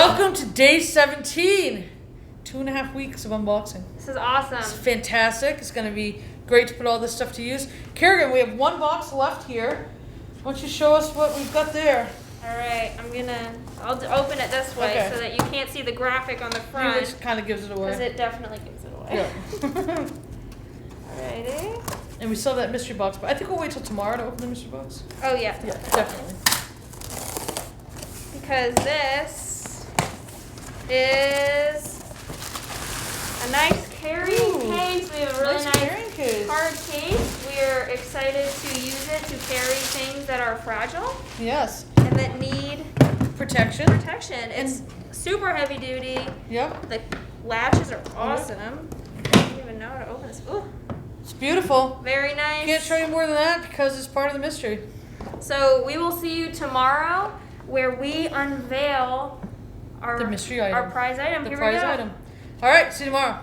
Welcome to day 17. 2.5 weeks of unboxing. This is awesome. It's fantastic. It's going to be great to put all this stuff to use. Kerrigan, we have one box left here. Why don't you show us what we've got there? Alright, I'll open it this way so that you can't see the graphic on the front. Which kind of gives it away. Because it definitely gives it away. Yeah. Alrighty. And we still have that mystery box, but I think we'll wait till tomorrow to open the mystery box. Oh yeah. Yeah, definitely. Because this is a nice carrying case. We have a really nice hard case. We're excited to use it to carry things that are fragile. Yes. And that need protection. It's super heavy duty. Yep. The latches are awesome. I don't even know how to open this. Ooh. It's beautiful. Very nice. Can't show you more than that because it's part of the mystery. So we will see you tomorrow where we unveil the mystery item. Our prize item. The Here prize we go. item. All right, see you tomorrow.